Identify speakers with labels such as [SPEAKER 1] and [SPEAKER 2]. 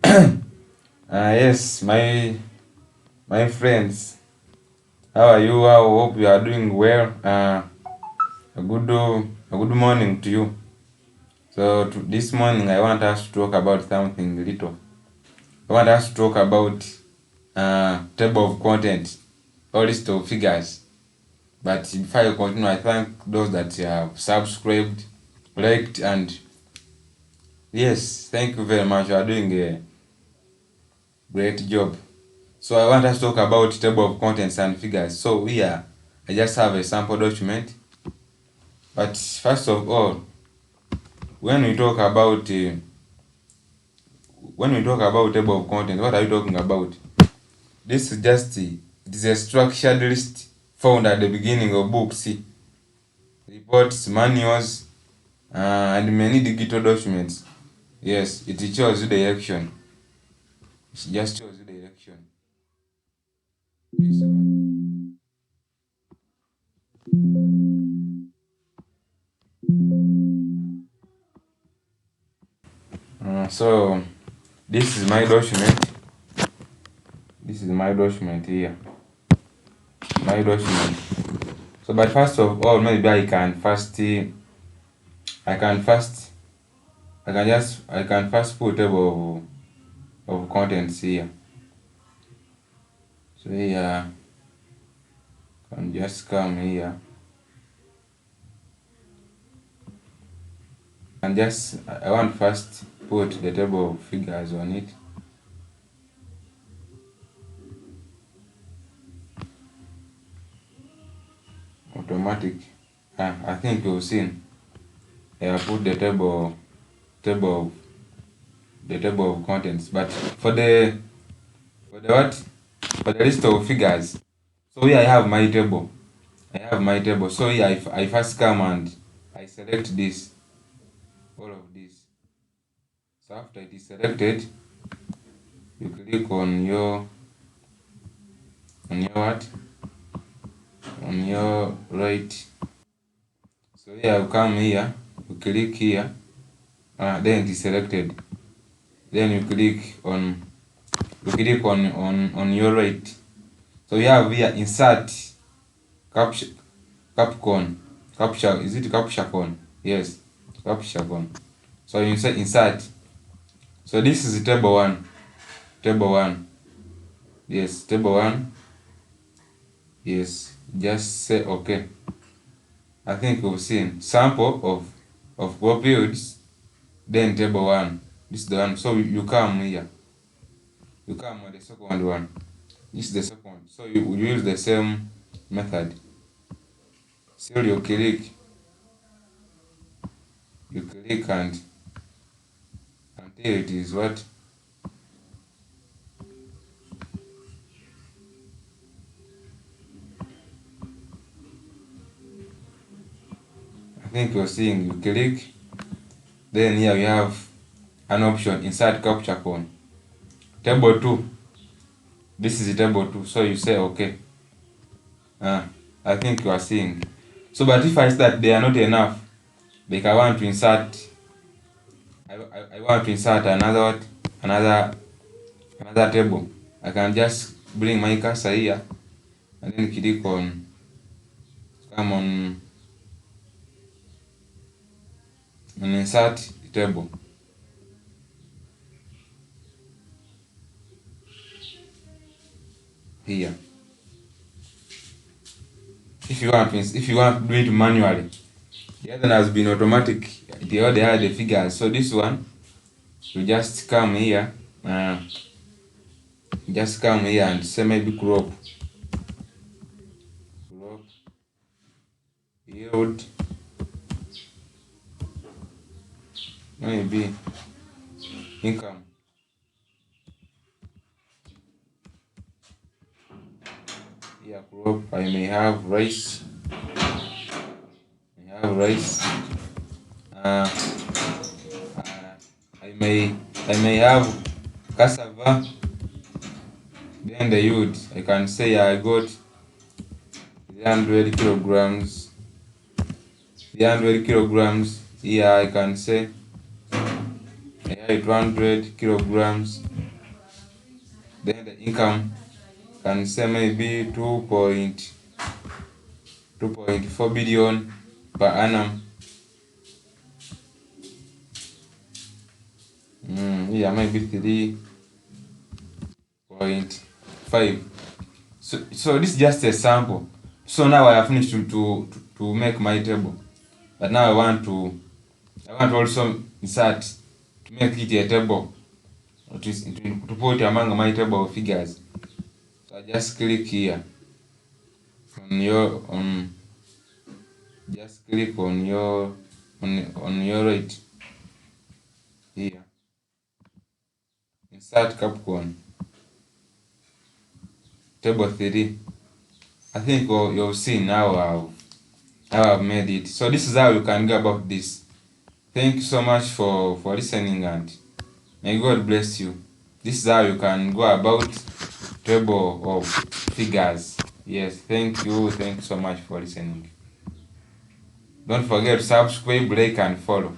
[SPEAKER 1] Yes, my friends, how are you? I hope you are doing well. A good morning to you. So this morning, I want us to talk about something little. I want us to talk about table of contents or list of figures. But before I continue, I thank those that have subscribed, liked, and yes, thank you very much. You are doing a great job. So I want us to talk about table of contents and figures. So here, I just have a sample document. But first of all, when we talk about table of contents, what are we talking about? This is just it is a structured list found at the beginning of books, reports, manuals, and many digital documents. Yes, it shows you direction. It just shows you direction. This one. So this is my document. This is my document here. My document. So, but first of all, maybe I can first put table of contents here. So here, I can just come here and I want first put the table of figures on it. Automatic. I think you've seen. I put the table of contents. But for the list of figures. So here I have my table. So here I first come and I select this, all of this. So after it is selected, you click on your what? On your right. So here you come here, you click here, then it is selected. Then you click on your right. So you have here insert caption. Is it caption? Yes, caption. So you say insert. So this is table 1. Table 1. Yes, table 1. Yes, just say okay. I think we've seen sample of periods, then table 1. This is the one. So you come here. You come on the second one. This is the second. So you use the same method. So you click and until it is what? I think you're seeing. You click, then here we have an option inside capture cone. Table 2. This is table 2. So you say okay. I think you are seeing. So but if I start, they are not enough. Like I want to insert another table. I can just bring my cursor here and then click on insert table. Here. If you want to do it manually, the other has been automatic. They already had the figures. So this one, you just come here, and say maybe crop, yield, maybe income. Here crop, I may have rice. I may have cassava. Then the yield, I can say I got 300 kilograms. 300 kilograms. Here I can say I have 200 kilograms. Then the income can say maybe 2.4 billion per annum. Yeah, maybe 3.5. So this is just a sample. So now I have finished to make my table, but now I want to also insert to make it a table, to put among my table of figures. So I just click here just click on your right here, insert Capcom table 3. I think you've seen how I've made it. So this is how you can go about this. Thank you so much for listening, and may God bless you. This is how you can go about table of figures. Yes, thank you so much for listening. Don't forget to subscribe, like, and follow.